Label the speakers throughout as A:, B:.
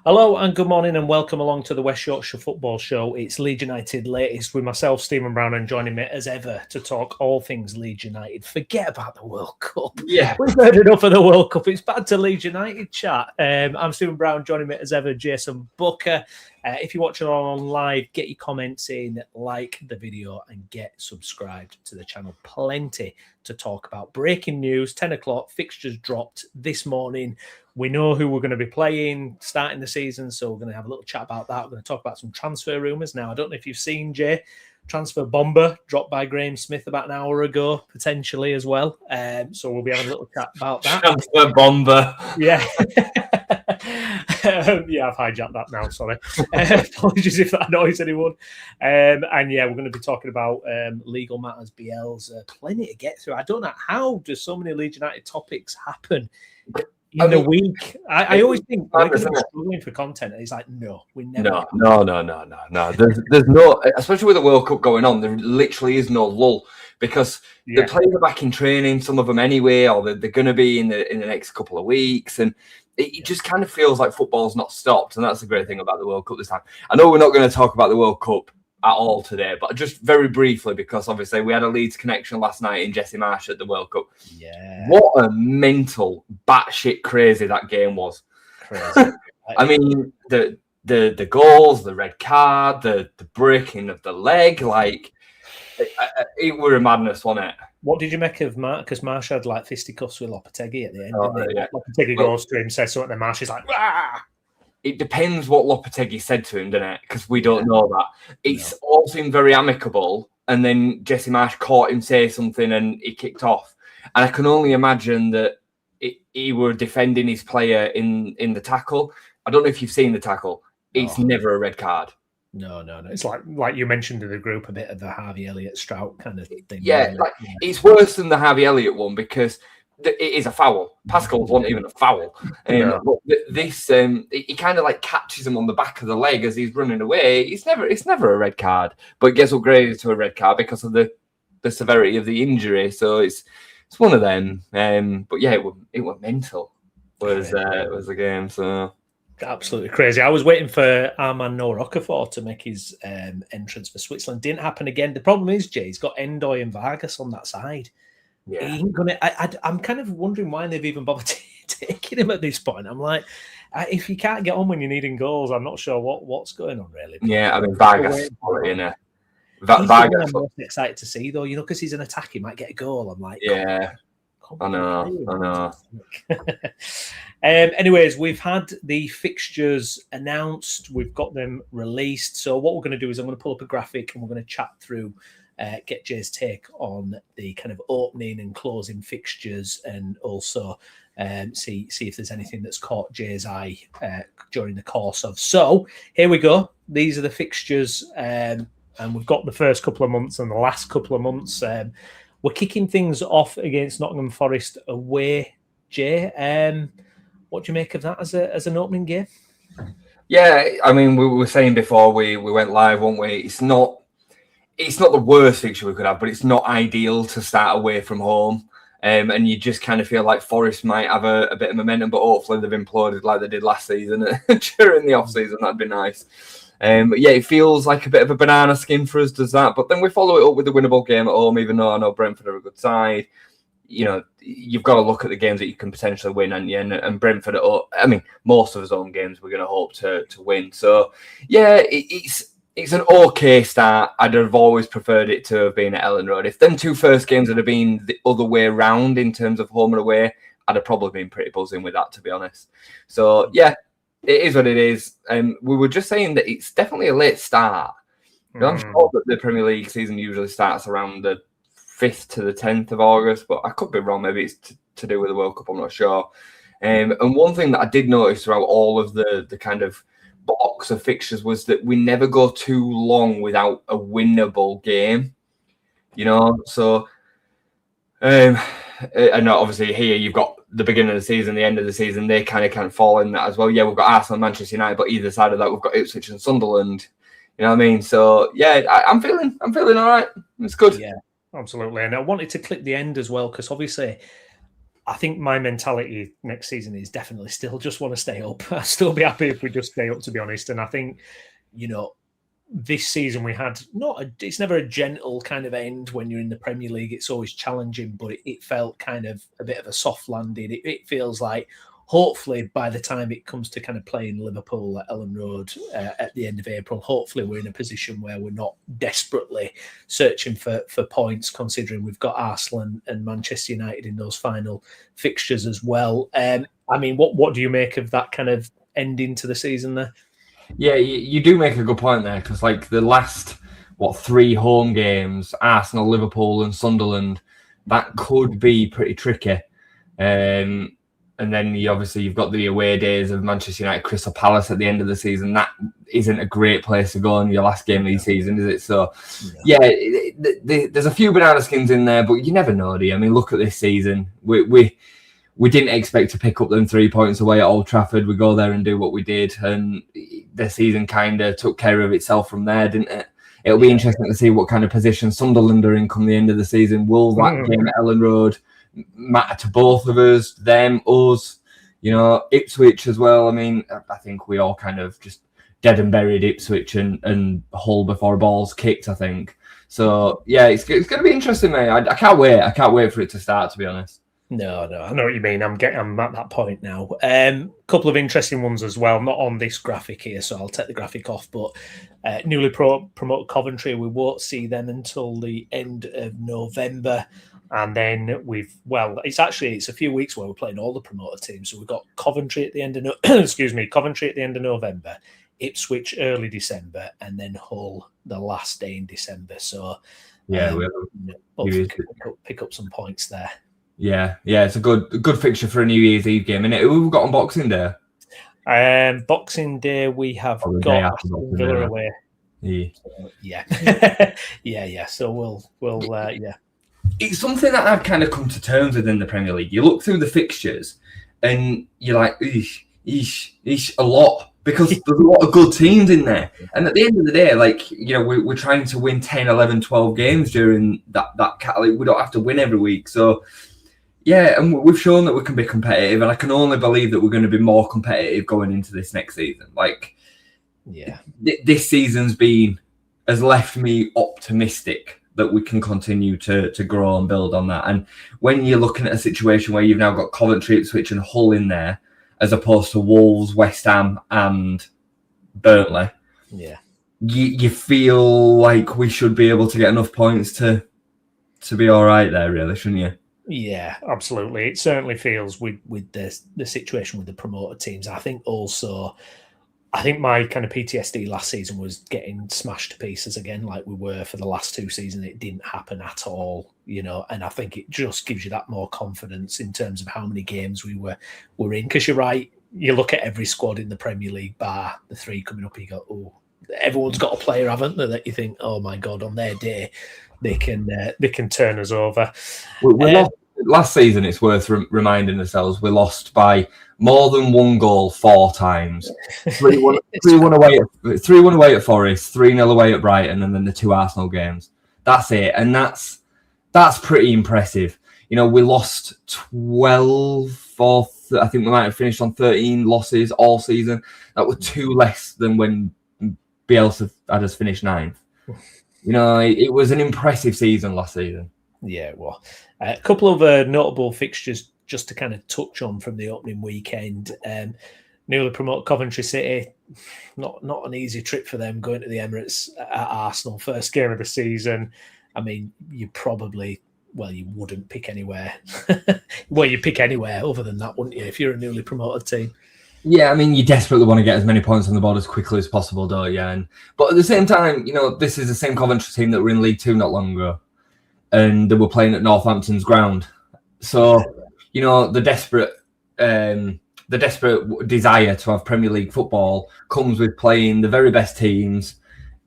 A: Hello and good morning and welcome along to the West Yorkshire Football Show. It's Leeds United latest with myself, Stephen Brown, and joining me as ever to talk all things Leeds United. Forget about the World Cup.
B: Yeah.
A: We've heard enough of the World Cup. It's bad to Leeds United chat. I'm Stephen Brown, joining me as ever, Jason Booker. If you're watching on live, get your comments in, like the video and get subscribed to the channel. Plenty to talk about. Breaking news, 10 o'clock, fixtures dropped this morning. We know who we're going to be playing starting the season, so we're going to have a little chat about that. We're going to talk about some transfer rumours. Now, I don't know if you've seen, Jay, transfer bomber dropped by Graham Smith about an hour ago, potentially as well. So we'll be having a little chat about that.
B: Transfer bomber.
A: Yeah. Yeah, I've hijacked that now, sorry. Apologies if that annoys anyone. And yeah, we're going to be talking about legal matters, Bielsa, plenty to get through. I don't know how does so many Leeds United topics happen in the week. I always think we're going to be struggling for content. And he's like, no, we never.
B: No. There's no, especially with the World Cup going on, there literally is no lull because the players are back in training, some of them anyway, or they're going to be in the next couple of weeks, and it just kind of feels like football's not stopped, and that's the great thing about the World Cup this time. I know we're not going to talk about the World Cup at all today, but just very briefly, because obviously we had a Leeds connection last night in Jesse Marsh at the World Cup.
A: Yeah.
B: What a mental, batshit crazy that game was.
A: Crazy.
B: I mean, the goals, the red card, the breaking of the leg, like it were a madness, wasn't it?
A: What did you make of Marsh? Because Marsh had like fisticuffs with Lopetegui at the end.
B: Yeah.
A: Lopetegui goes to him, says something, and Marsh is like, "Rah!"
B: It depends what Lopetegui said to him, doesn't it? Because we don't know that. It's all seemed very amicable, and then Jesse Marsh caught him say something, and he kicked off. And I can only imagine that he were defending his player in the tackle. I don't know if you've seen the tackle. It's never a red card.
A: No. It's like you mentioned in the group, a bit of the Harvey Elliott Strout kind of thing.
B: Yeah,
A: really.
B: It's worse than the Harvey Elliott one because it is a foul. Pascal's wasn't even a foul. This he kind of like catches him on the back of the leg as he's running away. It's never a red card, but it gets upgraded to a red card because of the severity of the injury. So it's one of them. But yeah, it was mental. Was the game so.
A: Absolutely crazy. I was waiting for Armand Noah to make his entrance for Switzerland. Didn't happen again. The problem is, Jay, he's got Endoy and Vargas on that side.
B: Yeah.
A: He ain't gonna. I'm kind of wondering why they've even bothered taking him at this point. I'm like, if you can't get on when you're needing goals, I'm not sure what's going on really.
B: Yeah, I mean Vargas, Vargas.
A: I'm most excited to see though, because he's an attack, he might get a goal. I'm like,
B: yeah. I know.
A: Anyways, we've had the fixtures announced. We've got them released. So what we're going to do is I'm going to pull up a graphic and we're going to chat through, get Jay's take on the kind of opening and closing fixtures, and also see if there's anything that's caught Jay's eye during the course of. So here we go. These are the fixtures, and we've got the first couple of months and the last couple of months. We're kicking things off against Nottingham Forest away, Jay. What do you make of that as an opening game?
B: Yeah, I mean, we were saying before we went live, weren't we? It's not the worst fixture we could have, but it's not ideal to start away from home. And you just kind of feel like Forest might have a bit of momentum, but hopefully they've imploded like they did last season during the off-season. That'd be nice. But yeah, it feels like a bit of a banana skin for us, does that? But then we follow it up with the winnable game at home, even though I know Brentford are a good side. You've got to look at the games that you can potentially win, and Brentford, I mean, most of his own games we're going to hope to win. So, yeah, it's an okay start. I'd have always preferred it to have been at Ellen Road. If them two first games had been the other way around in terms of home and away, I'd have probably been pretty buzzing with that, to be honest. So, yeah. It is what it is. We were just saying that it's definitely a late start. I'm sure that the Premier League season usually starts around the 5th to the 10th of August, but I could be wrong. Maybe it's to do with the World Cup. I'm not sure. And one thing that I did notice throughout all of the kind of box of fixtures was that we never go too long without a winnable game. So and obviously here you've got the beginning of the season, the end of the season, they kind of can't fall in that as well. Yeah, we've got Arsenal and Manchester United, but either side of that, we've got Ipswich and Sunderland. You know what I mean? So yeah, I'm feeling all right. It's good.
A: Yeah, absolutely. And I wanted to clip the end as well because obviously I think my mentality next season is definitely still just want to stay up. I'd still be happy if we just stay up, to be honest. And I think, this season we had it's never a gentle kind of end when you're in the Premier League. It's always challenging, but it felt kind of a bit of a soft landing. It feels like hopefully by the time it comes to kind of playing Liverpool at Ellen Road at the end of April, hopefully we're in a position where we're not desperately searching for points, considering we've got Arsenal and Manchester United in those final fixtures as well. What do you make of that kind of ending to the season there?
B: Yeah, you do make a good point there, because like the last 3 home games, Arsenal, Liverpool and Sunderland, that could be pretty tricky. And then you've got the away days of Manchester United, Crystal Palace at the end of the season. That isn't a great place to go in your last game of the season, is it? So, there's a few banana skins in there, but you never know, do you? I mean, look at this season. We didn't expect to pick up them 3 points away at Old Trafford. We go there and do what we did, and the season kind of took care of itself from there, didn't it? It'll be interesting to see what kind of position Sunderland are in come the end of the season. Will that game at Ellen Road matter to both of us, them, us, Ipswich as well? I mean, I think we all kind of just dead and buried Ipswich and Hull before a ball's kicked, I think. So, yeah, it's going to be interesting, mate. I can't wait. I can't wait for it to start, to be honest.
A: No, I know what you mean. I'm at that point now. Couple of interesting ones as well, not on this graphic here, so I'll take the graphic off, but newly promoted Coventry, we won't see them until the end of November. And then it's a few weeks where we're playing all the promoted teams. So we've got Coventry at the end of Coventry at the end of November, Ipswich early December, and then Hull the last day in December. So we'll pick up some points there.
B: Yeah, it's a good fixture for a New Year's Eve game, isn't it? Who have we got on Boxing Day?
A: Boxing Day we have got Villa away. Yeah. So we'll.
B: It's something that I've kind of come to terms with in the Premier League. You look through the fixtures and you're like, eesh, a lot, because there's a lot of good teams in there. And at the end of the day, we're trying to win 10, 11, 12 games during that catalog. We don't have to win every week. So, yeah, and we've shown that we can be competitive, and I can only believe that we're going to be more competitive going into this next season. This season's has left me optimistic that we can continue to grow and build on that. And when you're looking at a situation where you've now got Coventry, Ipswich and Hull in there, as opposed to Wolves, West Ham and Burnley, you feel like we should be able to get enough points to be all right there, really, shouldn't you?
A: Yeah, absolutely. It certainly feels with the situation with the promoted teams. I think my kind of PTSD last season was getting smashed to pieces again, like we were for the last 2 seasons. It didn't happen at all, and I think it just gives you that more confidence in terms of how many games we were in. Because you're right, you look at every squad in the Premier League, bar the 3 coming up, and you go, oh, everyone's got a player, haven't they, that you think, oh my God, on their day, they can turn us over.
B: Last season, it's worth reminding ourselves, we lost by more than 1 goal 4 times. 3-1 away at Forest, 3-0 away at Brighton, and then the 2 Arsenal games. That's it, and that's pretty impressive. We lost 12 or I think we might have finished on 13 losses all season. That were 2 less than when Bielsa had us finish 9th. It was an impressive season last season.
A: Yeah, well, a couple of notable fixtures just to kind of touch on from the opening weekend. Newly promoted Coventry City, not an easy trip for them going to the Emirates at Arsenal, first game of the season. I mean, you wouldn't pick anywhere. Well, you pick anywhere other than that, wouldn't you, if you're a newly promoted team?
B: Yeah, I mean, you desperately want to get as many points on the board as quickly as possible, don't you? But at the same time, this is the same Coventry team that were in League 2 not long ago, and they were playing at Northampton's ground. So, the desperate desire to have Premier League football comes with playing the very best teams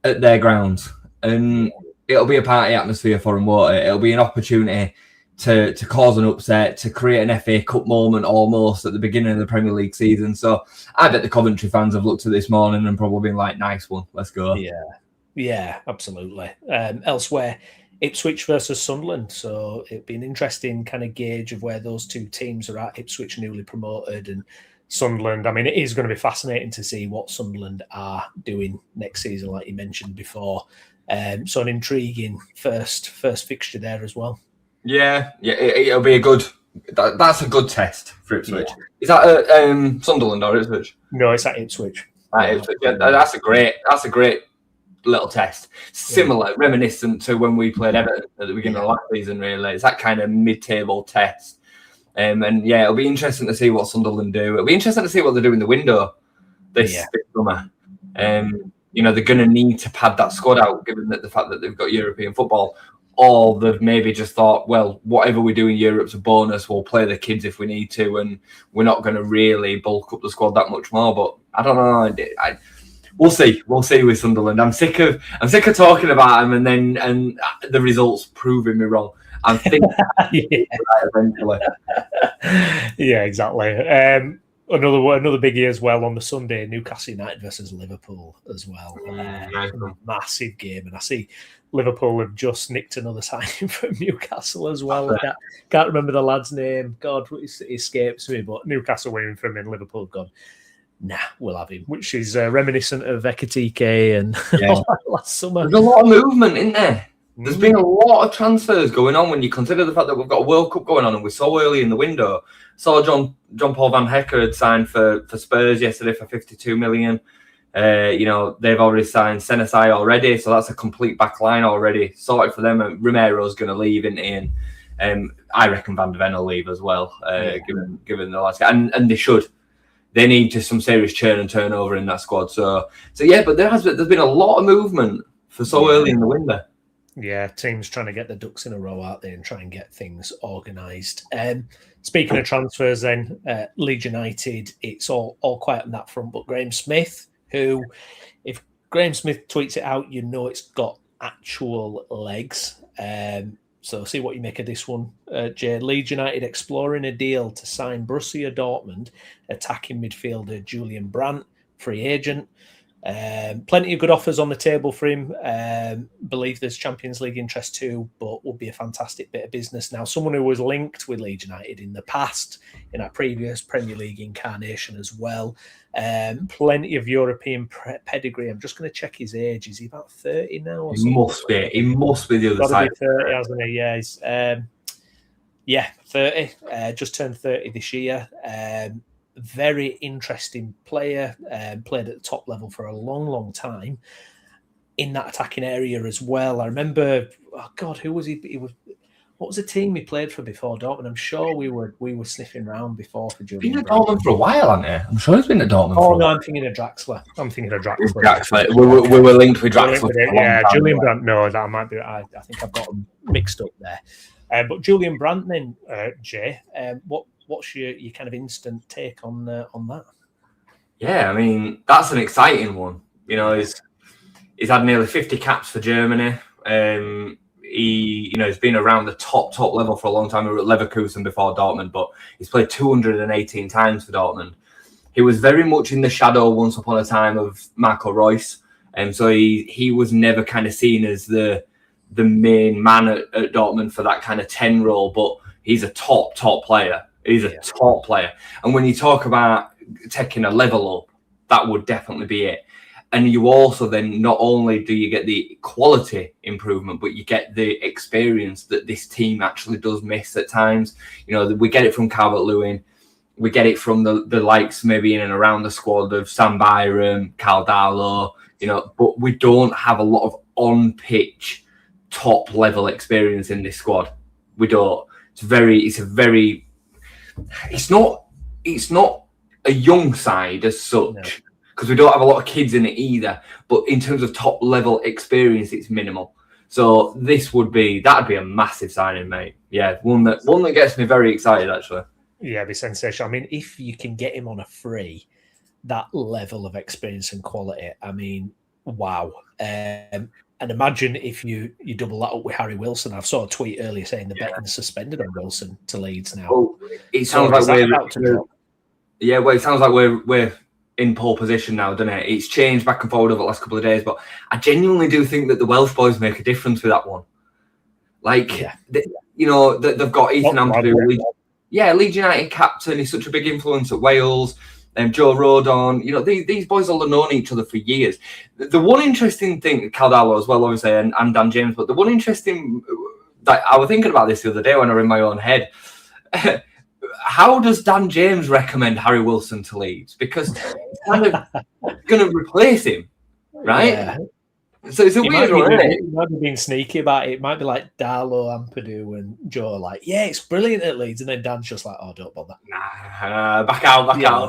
B: at their grounds, and it'll be a party atmosphere for them, won't it? It'll be an opportunity to cause an upset, to create an FA Cup moment almost at the beginning of the Premier League season. So I bet the Coventry fans have looked at this morning and probably been like, nice one, let's go.
A: Yeah, absolutely. Elsewhere Ipswich versus Sunderland. So it'd be an interesting kind of gauge of where those two teams are at. Ipswich newly promoted and Sunderland. I mean, it is going to be fascinating to see what Sunderland are doing next season, like you mentioned before. So an intriguing first fixture there as well.
B: Yeah, it'll be a good. That's a good test for Ipswich. Yeah. Is that at Sunderland or Ipswich?
A: No, it's at Ipswich.
B: Ipswich. Yeah, that's a great little test. Similar, reminiscent to when we played Everton at the beginning of last season. Really, it's that kind of mid-table test. And yeah, it'll be interesting to see what Sunderland do. It'll be interesting to see what they do in the window this summer. You know, they're going to need to pad that squad out, given that the fact that they've got European football. Or they've maybe just thought, well, whatever we do in Europe's a bonus. We'll play the kids if we need to, and we're not going to really bulk up the squad that much more. But I don't know. We'll see. We'll see with Sunderland. I'm sick of talking about them, and the results proving me wrong. I think eventually.
A: Yeah, exactly. Another biggie as well on the Sunday, Newcastle United versus Liverpool as well. Massive game, and I see Liverpool have just nicked another signing from Newcastle as well. I can't remember the lad's name. God, it escapes me. But Newcastle winning from him, Liverpool gone. Nah, we'll have him, which is reminiscent of Ekitike and last summer.
B: There's a lot of movement in there. There's been a lot of transfers going on when you consider the fact that we've got a World Cup going on and we're so early in the window. Saw John Paul Van Hecker had signed for Spurs yesterday for 52 million. You know, they've already signed Senesai already, so that's a complete back line already sorted for them. And Romero's going to leave, isn't he? And I reckon Van de Ven will leave as well, given the last guy. And they should. They need just some serious churn and turnover in that squad. So yeah, but there's been a lot of movement for so early in the window.
A: Yeah, teams trying to get the ducks in a row out there and try and get things organised. Speaking of transfers then, Leeds United, it's all quiet on that front, but Graham Smith, who, if Graham Smith tweets it out, you know it's got actual legs. So see what you make of this one, Jay. Leeds United exploring a deal to sign Borussia Dortmund attacking midfielder Julian Brandt, free agent. Plenty of good offers on the table for him. Believe there's Champions League interest too, but will be a fantastic bit of business now. Someone who was linked with Leeds United in the past, in our previous Premier League incarnation as well. Plenty of European pedigree. I'm just going to check his age. Is he about 30 now? Or
B: he must be. He must be the other side.
A: 30, hasn't he? Yeah, he's 30. Just turned 30 this year. Very interesting player, played at the top level for a long, long time in that attacking area as well. I remember, who was he? What was the team he played for before Dortmund? I'm sure we were sniffing around before for Julian.
B: He's been at Dortmund for a while, hasn't he? I'm sure he's been at Dortmund.
A: Oh no, I'm thinking of Draxler.
B: We were linked with Draxler.
A: Yeah, Julian Brandt. No, that might be. I think I've got them mixed up there. But Julian Brandt, then Jay, what's your kind of instant take on that?
B: Yeah, I mean, that's an exciting one. You know, he's had nearly 50 caps for Germany. He's been around the top level for a long time. He was at Leverkusen before Dortmund, but he's played 218 times for Dortmund. He was very much in the shadow once upon a time of Marco Reus. And so he was never kind of seen as the main man at Dortmund for that kind of 10 role, but he's a top player. He's a top player. And when you talk about taking a level up, that would definitely be it. And you also then, not only do you get the quality improvement, but you get the experience that this team actually does miss at times. You know, we get it from Calvert-Lewin. We get it from the likes maybe in and around the squad of Sam Byram, Carl Darlow, you know, but we don't have a lot of on-pitch top level experience in this squad. We don't. It's not a young side as such, because we don't have a lot of kids in it either. But in terms of top level experience, it's minimal. So that'd be a massive signing, mate. Yeah, one that gets me very excited actually.
A: Yeah, it'd be sensational. I mean, if you can get him on a free, that level of experience and quality, I mean, wow. And imagine if you double that up with Harry Wilson. I saw a tweet earlier saying the betting's suspended on Wilson to Leeds now.
B: Well, it sounds like it sounds like we're in pole position now, doesn't it? It's changed back and forward over the last couple of days, but I genuinely do think that the Welsh boys make a difference with that one. Like, they've got Ethan Ampadu. Leeds United captain. He's such a big influence at Wales. Joe Rodon. These boys all have known each other for years. The one interesting thing, Caldalo as well, obviously, and Dan James, but the one interesting that I was thinking about this the other day when I was in my own head. How does Dan James recommend Harry Wilson to Leeds? Because he's kind of going to replace him, right? Yeah. So it's a weird one, isn't it?
A: He might be being sneaky about it. It might be like Darlow, Ampadu, and Joe are like, yeah, it's brilliant at Leeds. And then Dan's just like, oh, don't bother.
B: Nah, back out.
A: Yeah,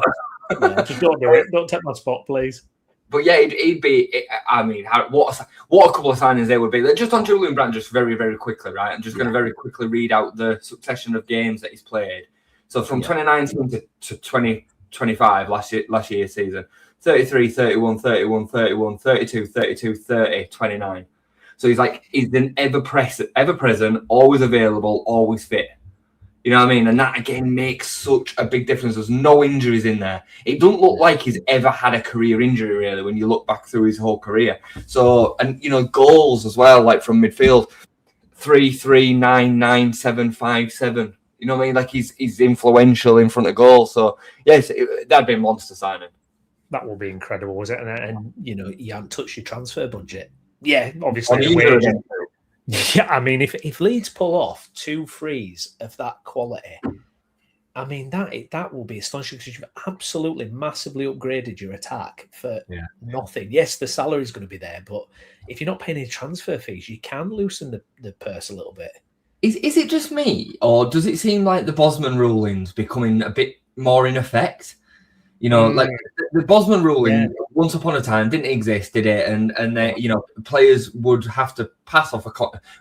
A: just don't do it. Don't take my spot, please.
B: But yeah, he'd be. I mean, what a couple of signings there would be. Just on Julian Brandt, just very, very quickly, right? I'm just going to very quickly read out the succession of games that he's played. So from 2019 to 2025, last year's season, 33, 31, 31, 31, 32, 32, 30, 29. So he's an ever present, always available, always fit. You know what I mean? And that, again, makes such a big difference. There's no injuries in there. It doesn't look like he's ever had a career injury, really, when you look back through his whole career. So, and, goals as well, like from midfield, 3, 3, 9, 9, 7, 5, 7. You know what I mean? Like, he's influential in front of goal. So, yes, that'd be a monster signing.
A: That will be incredible, was it? And you haven't touched your transfer budget. Yeah, obviously. Yeah, I mean, if Leeds pull off 2 frees of that quality, I mean, that will be astonishing because you've absolutely massively upgraded your attack for nothing. Yes, the salary is going to be there, but if you're not paying any transfer fees, you can loosen the purse a little bit.
B: Is it just me, or does it seem like the Bosman ruling's becoming a bit more in effect? Like the Bosman ruling, once upon a time, didn't exist, did it? And players would have to pass off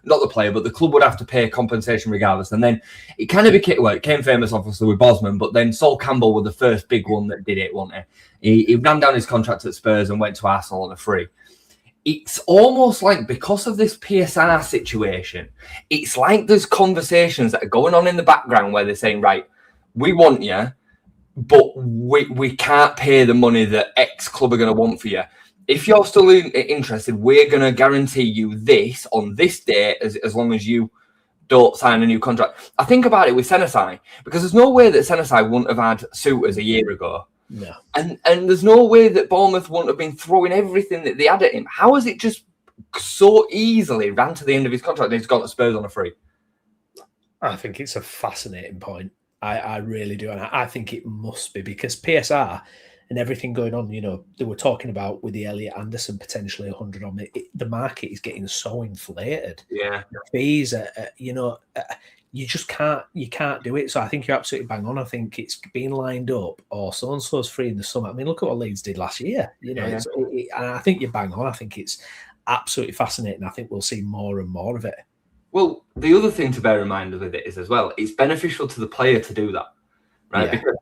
B: not the player, but the club would have to pay compensation regardless. And then it kind of became famous, obviously, with Bosman, but then Sol Campbell was the first big one that did it, wasn't he? He ran down his contract at Spurs and went to Arsenal on a free. It's almost like, because of this PSR situation, it's like there's conversations that are going on in the background where they're saying, right, we want you, but we can't pay the money that X club are going to want for you. If you're still interested, we're going to guarantee you this on this date as long as you don't sign a new contract. I think about it with Senesi, because there's no way that Senesi wouldn't have had suitors a year ago.
A: No.
B: And there's no way that Bournemouth wouldn't have been throwing everything that they had at him. How has it just so easily ran to the end of his contract and he's gone to Spurs on a free?
A: I think it's a fascinating point. I really do. And I think it must be, because PSR and everything going on, they were talking about with the Elliot Anderson potentially 100 on it. The market is getting so inflated.
B: Yeah.
A: The fees are, you just can't do it. So I think you're absolutely bang on. I think it's been lined up, or so-and-so's free in the summer. I mean, look at what Leeds did last year. And I think you're bang on. I think it's absolutely fascinating. I think we'll see more and more of it.
B: Well, the other thing to bear in mind with it is as well, it's beneficial to the player to do that, right? Yeah. Because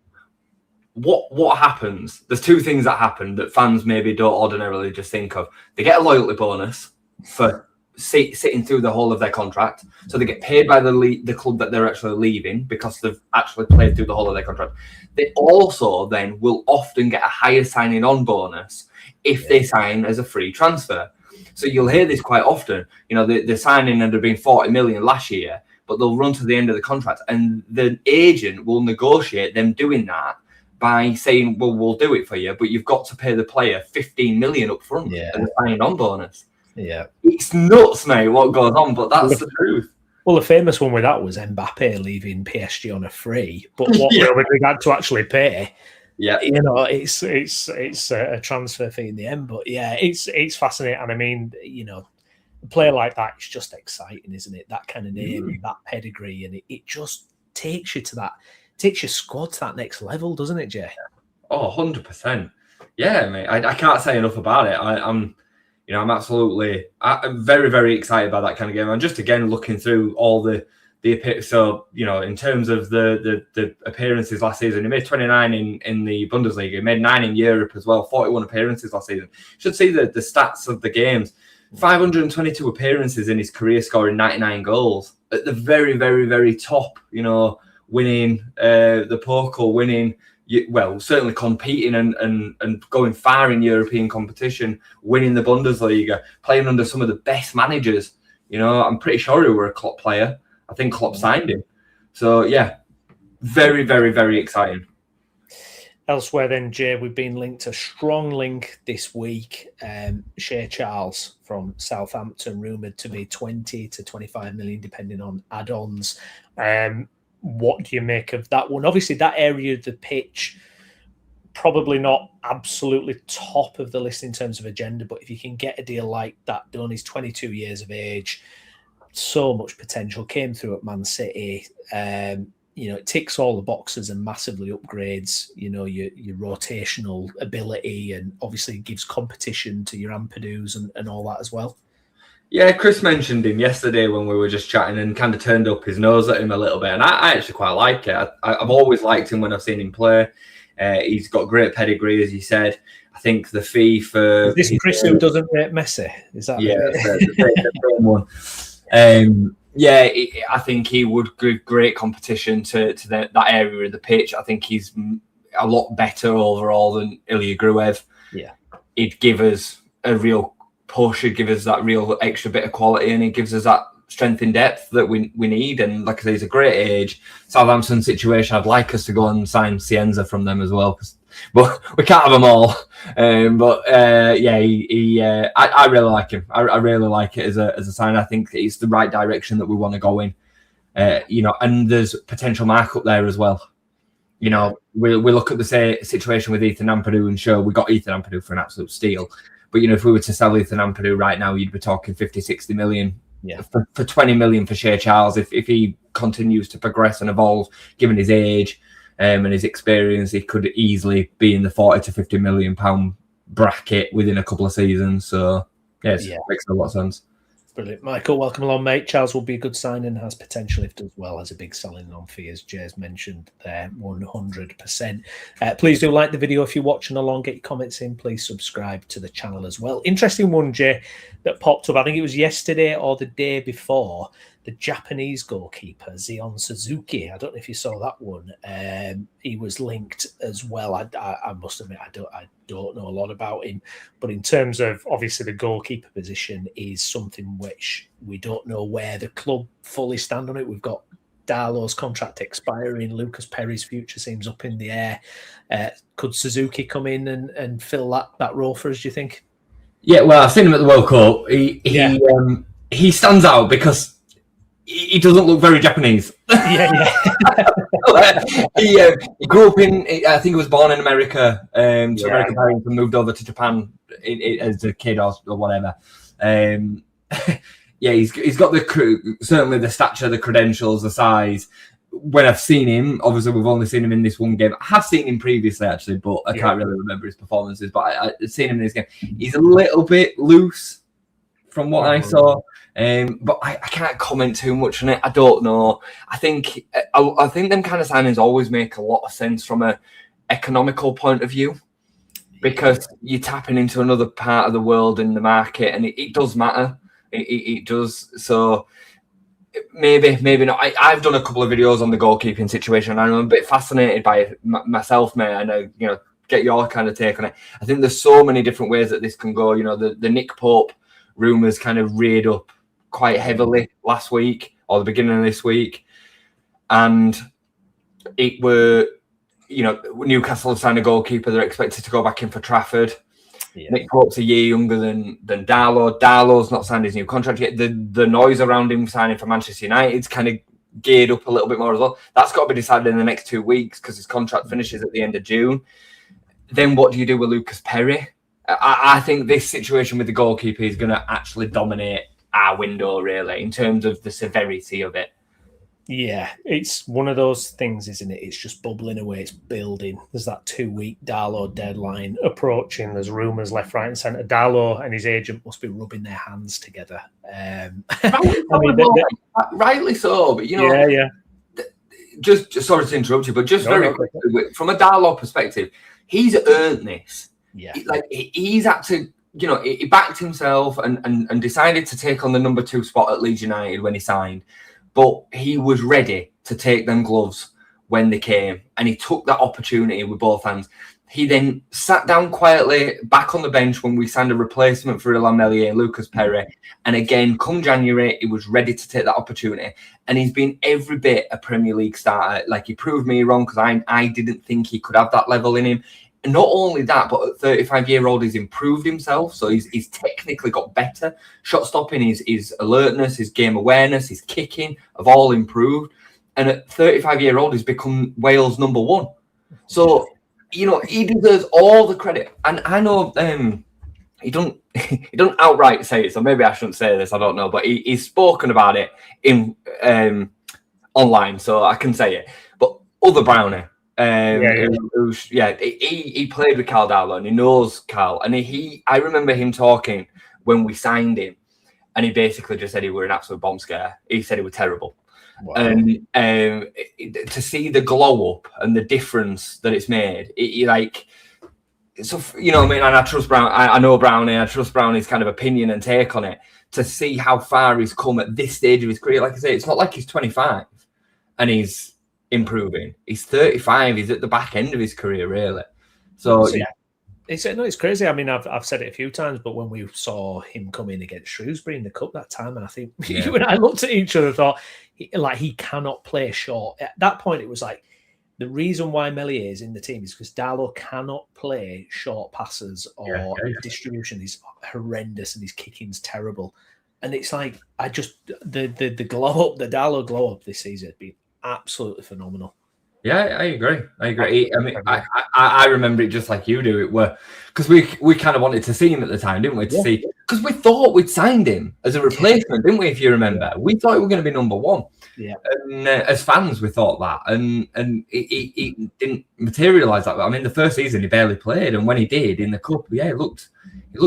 B: what happens, there's 2 things that happen that fans maybe don't ordinarily just think of. They get a loyalty bonus for sitting through the whole of their contract. So they get paid by the club that they're actually leaving because they've actually played through the whole of their contract. They also then will often get a higher signing on bonus if they sign as a free transfer. So you'll hear this quite often. The signing ended up being 40 million last year, but they'll run to the end of the contract, and the agent will negotiate them doing that by saying, well, we'll do it for you, but you've got to pay the player 15 million up front as a signing on bonus.
A: Yeah.
B: It's nuts, mate, what goes on, but that's the truth.
A: Well, the famous one with that was Mbappe leaving PSG on a free, but what we had to actually pay. Yeah, it's a transfer fee in the end, but it's fascinating. And I mean, a player like that is just exciting, isn't it? That kind of name, that pedigree, and it just takes your squad to that next level, doesn't it, Jay?
B: Oh, 100%. Yeah, mate. I can't say enough about it. I'm very, very excited about that kind of game. I'm just again looking through all the so in terms of the appearances last season, he made 29 in the Bundesliga. He made 9 in Europe as well. 41 appearances last season. You should see the stats of the games. 522 appearances in his career, scoring 99 goals at the very, very, very top. Winning the Pokal, winning. Certainly competing and going far in European competition, winning the Bundesliga, playing under some of the best managers You know, I'm pretty sure he were a Klopp player. I think Klopp signed him. So, yeah, very, very, very exciting.
A: Elsewhere then, Jay, we've been linked a strong link this week. Shea Charles from Southampton, rumoured to be 20 to 25 million, depending on add-ons. What do you make of that one? Obviously, that area of the pitch, probably not absolutely top of the list in terms of agenda, but if you can get a deal like that done, he's 22 years of age, so much potential, came through at Man City. You know, it ticks all the boxes and massively upgrades, you know, your rotational ability, and obviously gives competition to your Ampadu's and all that as well.
B: Yeah, Chris mentioned him yesterday when we were just chatting and kind of turned up his nose at him a little bit. And I actually quite like it. I've always liked him when I've seen him play. He's got great pedigree, as you said. I think the fee for...
A: Is this Chris who doesn't rate Messi? Is that...
B: Yeah, the same one. Yeah, I think he would give great competition to that area of the pitch. I think he's a lot better overall than Ilya Gruev.
A: Yeah.
B: He'd give us a real push, he'd give us that real extra bit of quality, and he gives us that strength in depth that we need. And like I say, he's a great age. Southampton situation, I'd like us to go and sign Cienza from them as well, but we can't have them all. Yeah, I really like him. I really like it as a sign. I think it's the right direction that we want to go in. You know, and there's potential markup there as well. You know, we look at the situation with Ethan Ampadu, and sure, we got Ethan Ampadu for an absolute steal. But, you know, if we were to sell Ethan Ampadu right now, you'd be talking 50, 60 million.
A: Yeah.
B: For 20 million for Shea Charles, if he continues to progress and evolve, given his age and his experience, he could easily be in the 40 to 50 million pound bracket within a couple of seasons. So, yes, makes a lot of sense.
A: Brilliant. Michael, welcome along, mate. Charles will be a good signing, has potential if does well, has a big selling on fee, as Jay's mentioned there, 100%. Please do like the video if you're watching along, get your comments in, please subscribe to the channel as well. Interesting one, Jay, that popped up, I think it was yesterday or the day before, the Japanese goalkeeper, Zion Suzuki. I don't know if you saw that one. He was linked as well. I must admit, I don't know a lot about him. But in terms of, obviously, the goalkeeper position is something which we don't know where the club fully stand on it. We've got Darlow's contract expiring. Lucas Perry's future seems up in the air. Could Suzuki come in and fill that role for us, do you think?
B: Yeah, well, I've seen him at the World Cup. He stands out because he doesn't look very Japanese. He grew up in, I think he was born in America, American parents, and moved over to Japan as a kid or whatever. He's got certainly the stature, the credentials, the size. When I've seen him, obviously we've only seen him in this one game. I have seen him previously, actually, but I can't really remember his performances. But I've seen him in this game. He's a little bit loose from what I saw. But I can't comment too much on it. I don't know. I think them kind of signings always make a lot of sense from a economical point of view, because you're tapping into another part of the world in the market, and it does matter. It does. So maybe not. I've done a couple of videos on the goalkeeping situation, and I'm a bit fascinated by it myself, mate. I know, you know, get your kind of take on it. I think there's so many different ways that this can go. You know, the Nick Pope rumours kind of reared up quite heavily last week or the beginning of this week, and it were, you know, Newcastle have signed a goalkeeper. They're expected to go back in for Trafford. Nick Pope's a year younger than Darlow. Darlow's not signed his new contract yet. The noise around him signing for Manchester United's kind of geared up a little bit more as well. That's got to be decided in the next 2 weeks because his contract finishes at the end of June. Then what do you do with Lucas Perry? I think this situation with the goalkeeper is going to actually dominate our window, really, in terms of the severity of it.
A: Yeah, it's one of those things, isn't it? It's just bubbling away. It's building. There's that 2-week Darlow deadline approaching. There's rumours left, right and centre. Darlow and his agent must be rubbing their hands together.
B: Rightly so, but, you know, just sorry to interrupt you, but just very quickly, from a Darlow perspective, he's earned this.
A: Yeah,
B: He's had to, you know, he backed himself and decided to take on the number 2 spot at Leeds United when he signed. But he was ready to take them gloves when they came, and he took that opportunity with both hands. He then sat down quietly back on the bench when we signed a replacement for Ilan Meslier, Lucas Perry. And again, come January, he was ready to take that opportunity. And he's been every bit a Premier League starter. Like, he proved me wrong because I didn't think he could have that level in him. And not only that, but at 35-year-old, he's improved himself. So he's technically got better. Shot stopping, his alertness, his game awareness, his kicking have all improved. And at 35-year-old, he's become Wales' number one. So, you know, he deserves all the credit. And I know he don't outright say it, so maybe I shouldn't say this, I don't know. But he's spoken about it in online, so I can say it. But other Brownie, he played with Carl Darlow and he knows Carl. And I remember him talking when we signed him, and he basically just said he were an absolute bomb scare. He said he was terrible. Wow. And to see the glow up and the difference that it's made, so, you know, I mean, and I trust Brown. I know Brownie. I trust Brownie's kind of opinion and take on it. To see how far he's come at this stage of his career, like I say, it's not like he's 25 and he's improving. He's 35. He's at the back end of his career, really. So yeah.
A: It's crazy. I mean, I've said it a few times, but when we saw him come in against Shrewsbury in the cup that time, and I think you and I looked at each other and thought, he cannot play short. At that point, it was like, the reason why Meslier is in the team is because Darlow cannot play short passes or distribution. He's horrendous and his kicking's terrible. And it's like, the glow up, the Darlow glow up this season has been absolutely phenomenal.
B: Yeah, I agree. I mean, I remember it just like you do. It were because we kind of wanted to see him at the time, didn't we? To see, because we thought we'd signed him as a replacement, didn't we? If you remember, we thought we were going to be number one. Yeah. And as fans, we thought that, and it didn't materialise that way. I mean, the first season he barely played, and when he did in the cup, it looked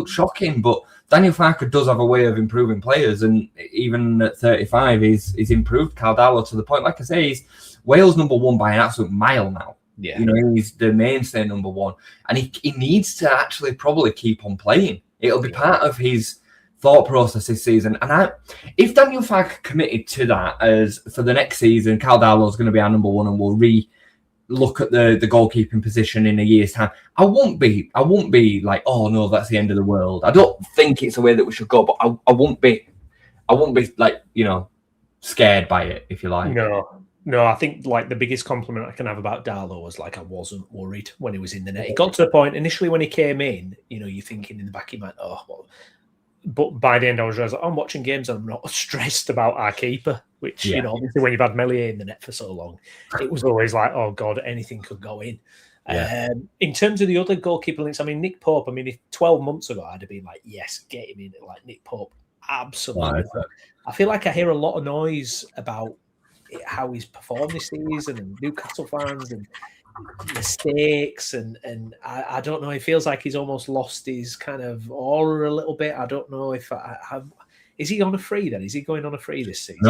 B: shocking. But Daniel Farke does have a way of improving players, and even at 35, he's improved Carl Darlow to the point, like I say, he's Wales number one by an absolute mile now. Yeah, you know, he's the mainstay number one, and he needs to actually probably keep on playing. It'll be part of his thought process this season. And if Daniel Farke committed to that as for the next season, Carl Darlow is going to be our number one, and we'll look at the goalkeeping position in a year's time, I won't be like, oh no, that's the end of the world. I don't think it's the way that we should go, but I won't be like, you know, scared by it, if you like.
A: No, I think like the biggest compliment I can have about Darlow was like, I wasn't worried when he was in the net. It got to the point initially when he came in, you know, you're thinking in the back of your mind, but by the end I was like, I'm watching games and I'm not stressed about our keeper, which, you know, obviously when you've had Meslier in the net for so long, it was always like, oh God, anything could go in. Yeah. In terms of the other goalkeeper links, I mean, Nick Pope, if 12 months ago I'd have been like, yes, get him in, like Nick Pope, absolutely. Wow. I feel like I hear a lot of noise about how he's performed this season and Newcastle fans and mistakes and I don't know, it feels like he's almost lost his kind of aura a little bit. I don't know if is he on a free then? Is he going on a free this season?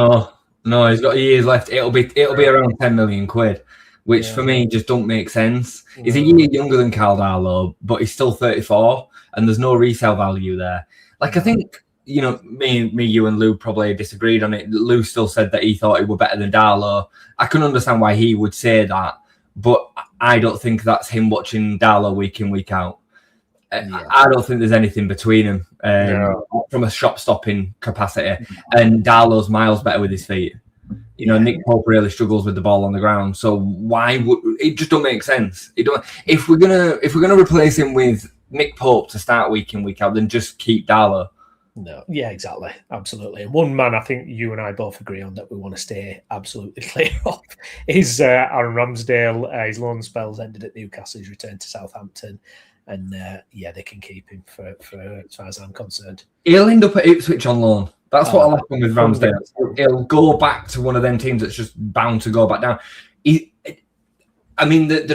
B: No, he's got a year left. It'll be around 10 million quid, which for me just don't make sense. He's a year younger than Carl Darlow, but he's still 34 and there's no resale value there. Like, I think, you know, me, you and Lou probably disagreed on it. Lou still said that he thought he were better than Darlow. I can understand why he would say that, but I don't think that's him watching Darlow week in, week out. I don't think there's anything between them from a shot-stopping capacity. And Darlow's miles better with his feet. You know, Nick Pope really struggles with the ball on the ground. So why would it just don't make sense? If we're gonna replace him with Nick Pope to start week in, week out, then just keep Darlow.
A: No, yeah, exactly, absolutely. And one man I think you and I both agree on that we want to stay absolutely clear of is Aaron Ramsdale. His loan spells ended at Newcastle. He's returned to Southampton, and they can keep him for as far as I'm concerned.
B: He'll end up at Ipswich on loan. That's what'll happen with Ramsdale. He'll go back to one of them teams that's just bound to go back down. The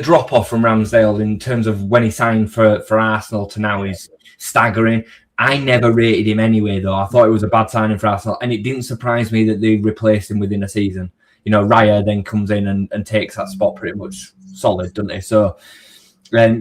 B: drop off from Ramsdale in terms of when he signed for Arsenal to now is staggering. I never rated him anyway, though. I thought it was a bad signing for Arsenal, and it didn't surprise me that they replaced him within a season. You know, Raya then comes in and takes that spot pretty much solid, doesn't he? So, no.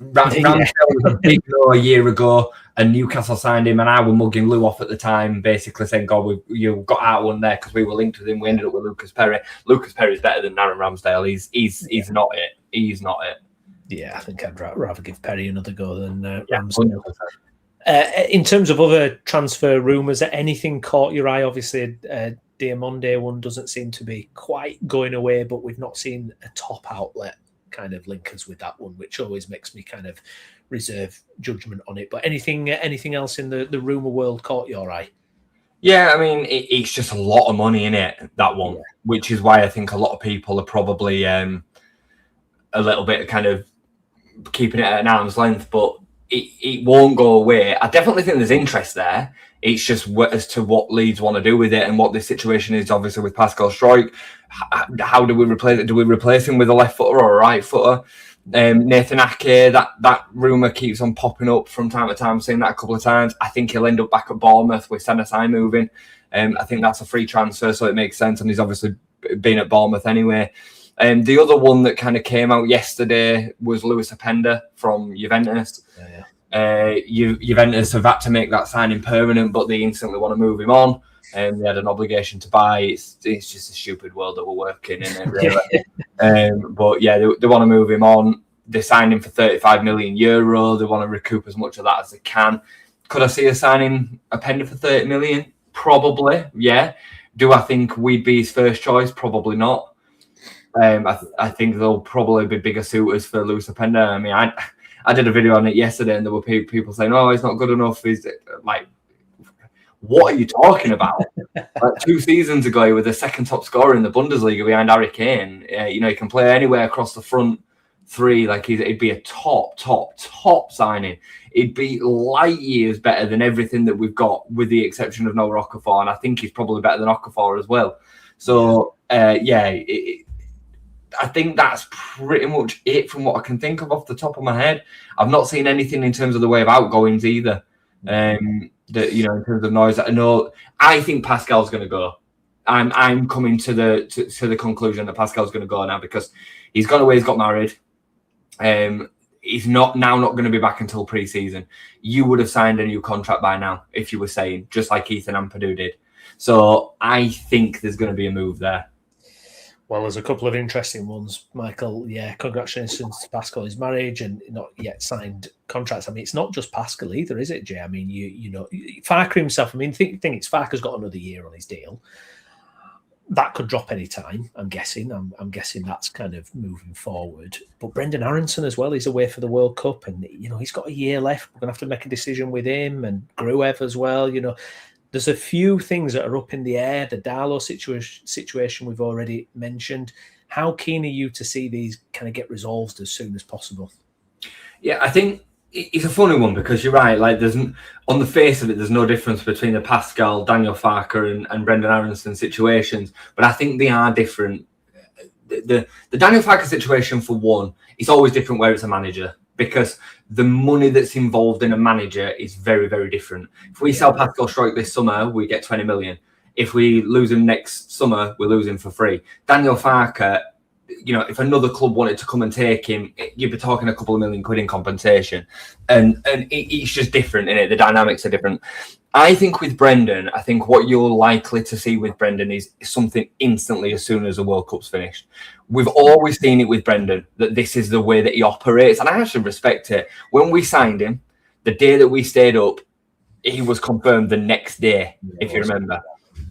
B: Ramsdale was a big no a year ago, and Newcastle signed him, and I were mugging Lou off at the time, basically saying, God, you got out one there because we were linked with him. We ended up with Lucas Perry. Lucas Perry's better than Aaron Ramsdale. He's not it. he's not it.
A: Yeah, I think I'd rather give Perry another go than
B: Yeah,
A: Ramsdale. In terms of other transfer rumours, anything caught your eye? Obviously, Diamonde one doesn't seem to be quite going away, but we've not seen a top outlet kind of link us with that one, which always makes me kind of reserve judgment on it. But anything else in the rumour world caught your eye?
B: Yeah, I mean, it's just a lot of money in it, that one, which is why I think a lot of people are probably a little bit kind of keeping it at an arm's length, but it won't go away. I definitely think there's interest there. It's just as to what Leeds want to do with it and what the situation is, obviously, with Pascal Struijk. How do we replace it? Do we replace him with a left footer or a right footer? Nathan Ake, that rumour keeps on popping up from time to time. I've seen that a couple of times. I think he'll end up back at Bournemouth with Senasai moving. I think that's a free transfer, so it makes sense. And he's obviously been at Bournemouth anyway. The other one that kind of came out yesterday was Luis Openda from Juventus. Juventus have had to make that signing permanent, but they instantly want to move him on. They had an obligation to buy. It's just a stupid world that we're working in it, really. But yeah, they want to move him on. They signed him for €35 million. They want to recoup as much of that as they can. Could I see a signing Openda for 30 million? Probably, yeah. Do I think we'd be his first choice? Probably not. I think there'll probably be bigger suitors for Luis Openda. I mean, I did a video on it yesterday, and there were people saying, "Oh, he's not good enough." He's like, what are you talking about? Like 2 seasons ago, he was the second top scorer in the Bundesliga behind Harry Kane. He can play anywhere across the front three. Like he'd be a top signing. It'd be light years better than everything that we've got, with the exception of Noah Okafor, and I think he's probably better than Okafor as well. So I think that's pretty much it from what I can think of off the top of my head. I've not seen anything in terms of the way of outgoings either. In terms of noise, I think Pascal's going to go. I'm coming to the conclusion that Pascal's going to go now, because he's gone away. He's got married. He's not going to be back until pre-season. You would have signed a new contract by now if you were saying, just like Ethan Ampadu did. So I think there's going to be a move there.
A: Well, there's a couple of interesting ones, Michael. Yeah, congratulations to Pascal, his marriage, and not yet signed contracts. I mean, it's not just Pascal either, is it, Jay? I mean, Farker himself. I mean, think it's Farker's got another year on his deal. That could drop any time, I'm guessing. I'm guessing that's kind of moving forward. But Brendan Aronson as well, he's away for the World Cup, and he's got a year left. We're gonna have to make a decision with him, and Gruev as well. There's a few things that are up in the air. The Darlow situation we've already mentioned. How keen are you to see these kind of get resolved as soon as possible? Yeah,
B: I think it's a funny one, because you're right. Like, on the face of it, there's no difference between the Pascal, Daniel Farker, and Brendan Aronson situations. But I think they are different. The Daniel Farker situation, for one, it's always different where it's a manager, because the money that's involved in a manager is very, very different. If we sell Pascal Struijk this summer, we get 20 million. If we lose him next summer, we lose him for free. Daniel Farker, if another club wanted to come and take him, you'd be talking a couple of £1 million in compensation. And it's just different, innit? The dynamics are different. I think with Brendan, what you're likely to see with Brendan is something instantly as soon as the World Cup's finished. We've always seen it with Brendan, that this is the way that he operates, and I actually respect it. When we signed him, the day that we stayed up, he was confirmed the next day, if you remember.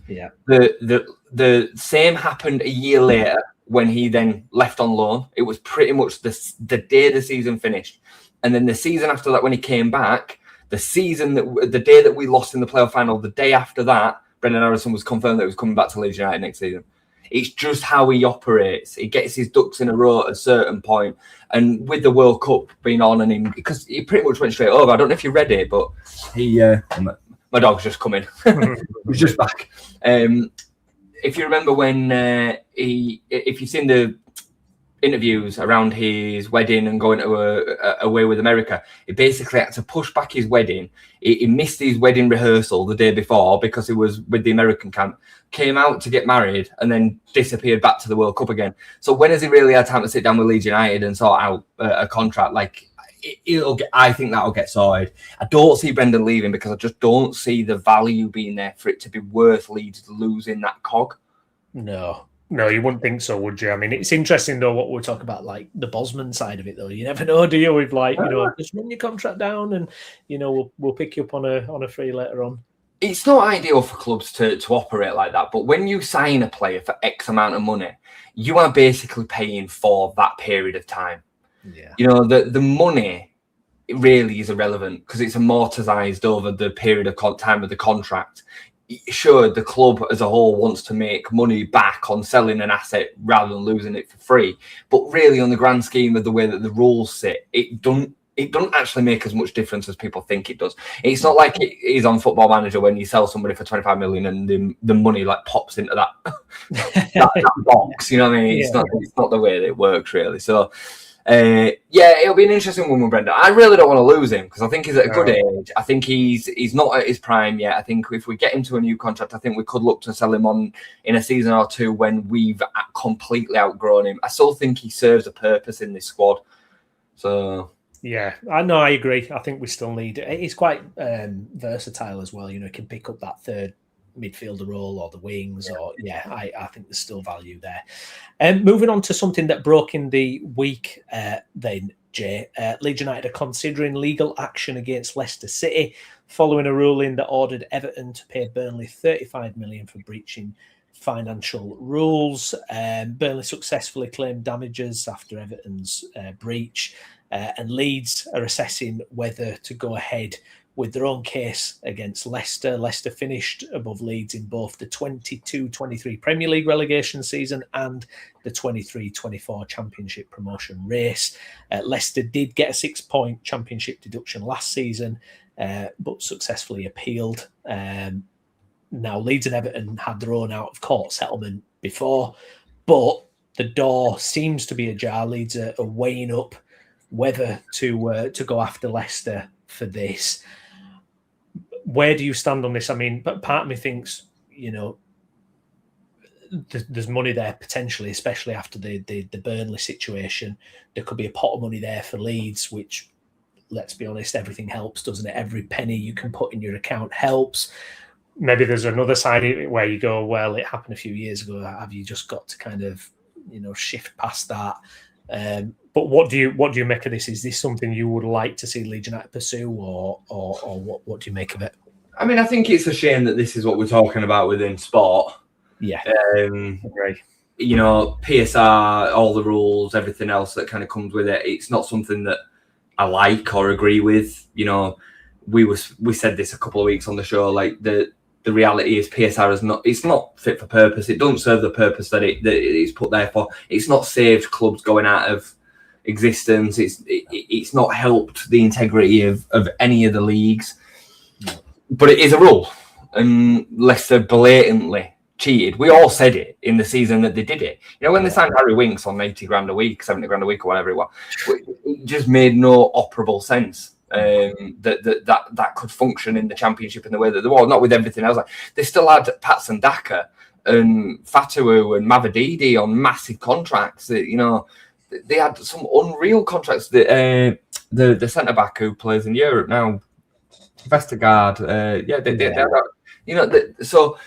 A: Yeah.
B: The same happened a year later when he then left on loan. It was pretty much the day the season finished. And then the season after that, when he came back, the day that we lost in the playoff final, the day after that, Brendan Aronson was confirmed that he was coming back to Leeds United next season. It's just how he operates. He gets his ducks in a row at a certain point. And with the World Cup being on, and him, because he pretty much went straight over. I don't know if you read it, but he, my dog's just come in. He's just back. If you remember when if you've seen the interviews around his wedding and going to away with America, he basically had to push back his wedding. He missed his wedding rehearsal the day before because he was with the American camp, came out to get married, and then disappeared back to the World Cup again. So when has he really had time to sit down with Leeds United and sort out a contract? Like, I think that'll get sorted. I don't see Brendan leaving, because I just don't see the value being there for it to be worth Leeds losing that cog.
A: No, No, you wouldn't think so, would you? I mean, it's interesting though what we're talking about, like the Bosman side of it. Though you never know, do you? With like, just run your contract down, and we'll pick you up on a free later on.
B: It's not ideal for clubs to operate like that, but when you sign a player for X amount of money, you are basically paying for that period of time.
A: Yeah.
B: The money really is irrelevant because it's amortized over the period of time of the contract. Sure, the club as a whole wants to make money back on selling an asset rather than losing it for free. But really, on the grand scheme of the way that the rules sit, it doesn't actually make as much difference as people think it does. It's not like it is on Football Manager when you sell somebody for 25 million and the money like pops into that box. You know what I mean? It's not the way that it works really. So. It'll be an interesting one with Brendan. I really don't want to lose him because I think he's at a good age. I think he's not at his prime yet. I think if we get him to a new contract, I think we could look to sell him on in a season or two when we've completely outgrown him. I still think he serves a purpose in this squad. So
A: yeah, I know, I agree. I think we still need. He's quite versatile as well. He can pick up that third midfielder role or the wings, I think there's still value there. Moving on to something that broke in the week then, Jay. Leeds United are considering legal action against Leicester City following a ruling that ordered Everton to pay Burnley 35 million for breaching financial rules. Burnley successfully claimed damages after Everton's breach, and Leeds are assessing whether to go ahead with their own case against Leicester. Leicester finished above Leeds in both the 22-23 Premier League relegation season and the 23-24 Championship promotion race. Leicester did get a 6-point Championship deduction last season, but successfully appealed. Now, Leeds and Everton had their own out-of-court settlement before, but the door seems to be ajar. Leeds are weighing up whether to go after Leicester for this. Where do you stand on this? I mean, but part of me thinks, there's money there potentially, especially after the Burnley situation. There could be a pot of money there for Leeds, which, let's be honest, everything helps, doesn't it? Every penny you can put in your account helps. Maybe there's another side of it where you go, well, it happened a few years ago. Have you just got to kind of, shift past that? But what do you make of this? Is this something you would like to see Leeds United pursue, or what do you make of it?
B: I mean, I think it's a shame that this is what we're talking about within sport.
A: Yeah,
B: right. PSR, all the rules, everything else that kind of comes with it. It's not something that I like or agree with. We said this a couple of weeks on the show. Like the reality is, PSR it's not fit for purpose. It doesn't serve the purpose that it's put there for. It's not saved clubs going out of existence. It's not helped the integrity of any of the leagues. But it is a rule, and Leicester blatantly cheated. We all said it in the season that they did it. When they signed Harry Winks on 80 grand a week, 70 grand a week, or whatever it was, it just made no operable sense. That could function in the Championship in the way that they were, not with everything else. Like, they still had Patson Daka and Fatawu and Mavadidi on massive contracts. They had some unreal contracts. The centre back who plays in Europe now, Vestergaard. So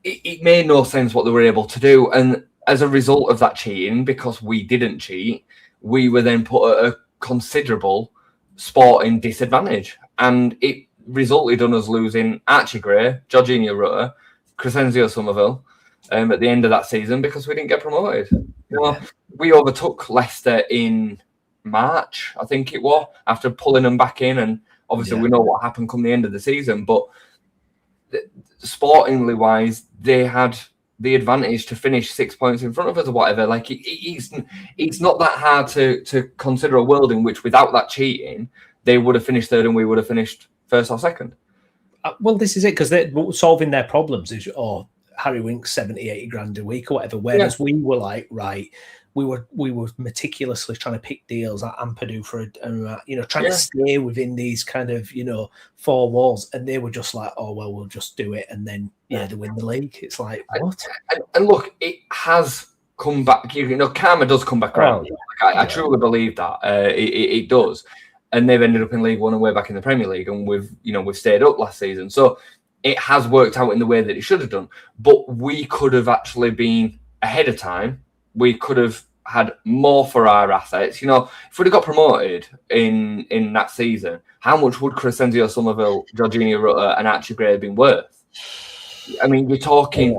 B: it made no sense what they were able to do, and as a result of that cheating, because we didn't cheat, we were then put at a considerable sporting disadvantage, and it resulted in us losing Archie Gray, Jorginho Rutter, Crescenzio Somerville at the end of that season because we didn't get promoted. We overtook Leicester in March, I think it was, after pulling them back in, and obviously we know what happened come the end of the season, but sportingly wise, they had the advantage to finish 6 points in front of us or whatever. Like it's not that hard to consider a world in which without that cheating, they would have finished third and we would have finished first or second.
A: Well, this is it, because they're solving their problems. Harry Winks 70, 80 grand a week or whatever. Whereas we were like, right, we were meticulously trying to pick deals at Ampadu for trying to stay within these kind of, four walls. And they were just like, oh, well, we'll just do it. And then, they win the league. It's like, what?
B: And look, it has come back. Karma does come back around. I truly believe that. It does. And they've ended up in League One and way back in the Premier League. And we've stayed up last season. So it has worked out in the way that it should have done. But we could have actually been ahead of time, we could have had more for our assets. You know, if we'd have got promoted in that season, how much would Crescenzio, Somerville, Jorginho Rutter, and Archie Gray have been worth? I mean, you're talking,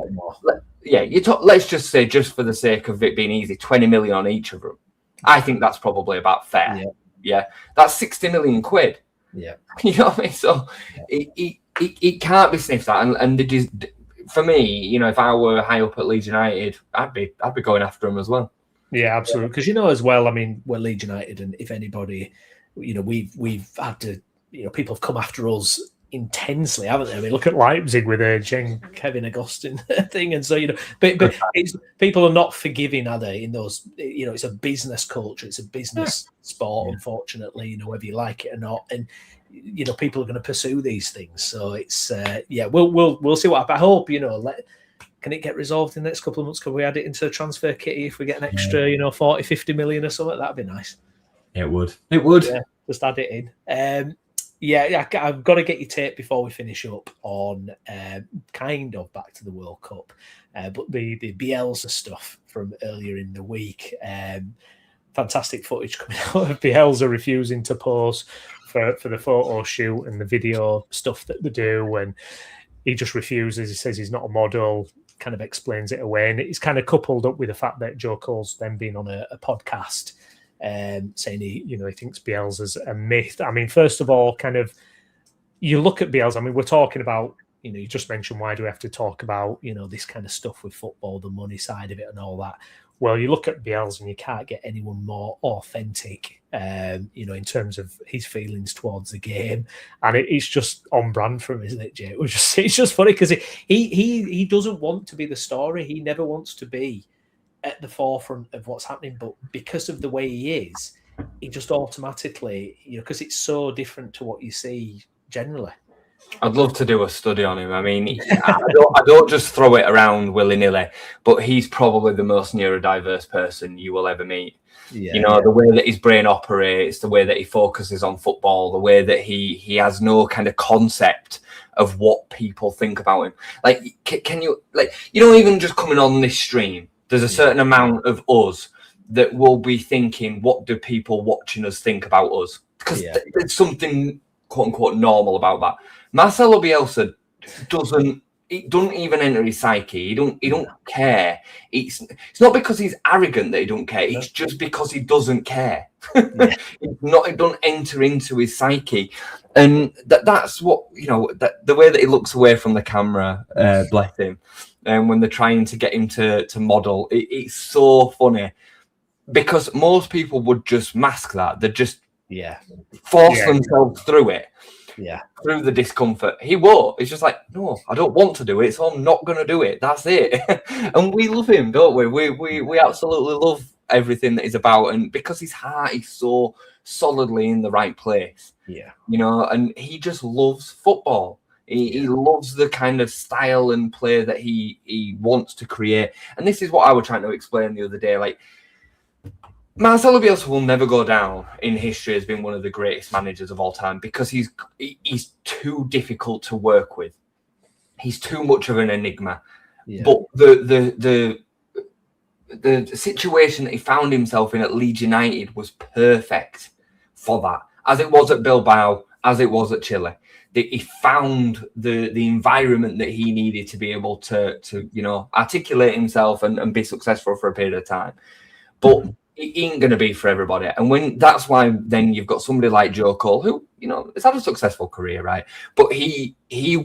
B: let's just say, just for the sake of it being easy, 20 million on each of them. I think that's probably about fair. Yeah. That's 60 million quid.
A: Yeah.
B: You know what I mean? So it can't be sniffed at. And for me, you know, if I were high up at Leeds United, I'd be going after him as well.
A: Yeah, absolutely. Because, you know, as well, I mean, we're Leeds United, and if anybody, you know, we've had to, you know, people have come after us intensely, haven't they? I mean, look at Leipzig with a Kevin Agustin thing, and so, you know, but people are not forgiving, are they? In those, you know, it's a business culture, it's a business sport, unfortunately, you know, whether you like it or not, and you know, people are going to pursue these things. So it's we'll see what happens. I hope, you know, can it get resolved in the next couple of months? Can we add it into the transfer kitty if we get an extra, you know, 40, 50 million or something? That'd be nice.
C: It would.
A: Yeah, just add it in. I've got to get your take before we finish up on kind of back to the World Cup, but the Bielsa stuff from earlier in the week. Fantastic footage coming out of Bielsa refusing to pose for the photo shoot and the video stuff that they do, and he just refuses. He says he's not a model, kind of explains it away, and it's kind of coupled up with the fact that Joe Cole's then been on a podcast saying he thinks Bielsa's a myth. I mean, first of all, kind of you look at Bielsa. I mean, we're talking about, you know, you just mentioned, why do we have to talk about, you know, this kind of stuff with football, the money side of it and all that. Well, you look at Bielsa and you can't get anyone more authentic, you know, in terms of his feelings towards the game, and it's just on brand for him, isn't it, Jay? It's just funny because he doesn't want to be the story. He never wants to be at the forefront of what's happening, but because of the way he is, he just automatically, you know, because it's so different to what you see generally.
B: I'd love to do a study on him. I mean, I don't just throw it around willy-nilly, but he's probably the most neurodiverse person you will ever meet. Yeah, you know, the way that his brain operates, the way that he focuses on football, the way that he has no kind of concept of what people think about him. Like, can you, like, you know, even just coming on this stream, there's a certain amount of us that will be thinking, what do people watching us think about us? Because there's something, quote unquote, normal about that. Marcelo Bielsa doesn't even enter his psyche. He don't care. It's not because he's arrogant that he don't care. It's just because he doesn't care. It don't enter into his psyche, and that's what, you know. That the way that he looks away from the camera, bless him, and when they're trying to get him to model, it's so funny because most people would just mask that. They just force themselves through it. Through the discomfort. He won't. It's just like, no, I don't want to do it, so I'm not going to do it. That's it. And we love him, don't we? We absolutely love everything that he's about, and because his heart is so solidly in the right place. You know, and he just loves football. He loves the kind of style and play that he wants to create. And this is what I was trying to explain the other day. Like, Marcelo Bielsa will never go down in history as being one of the greatest managers of all time because he's too difficult to work with. He's too much of an enigma. But the situation that he found himself in at Leeds United was perfect for that, as it was at Bilbao, as it was at Chile. He found the environment that he needed to be able to you know, articulate himself and be successful for a period of time. But it ain't going to be for everybody. And that's why then you've got somebody like Joe Cole, who, you know, has had a successful career, right? But he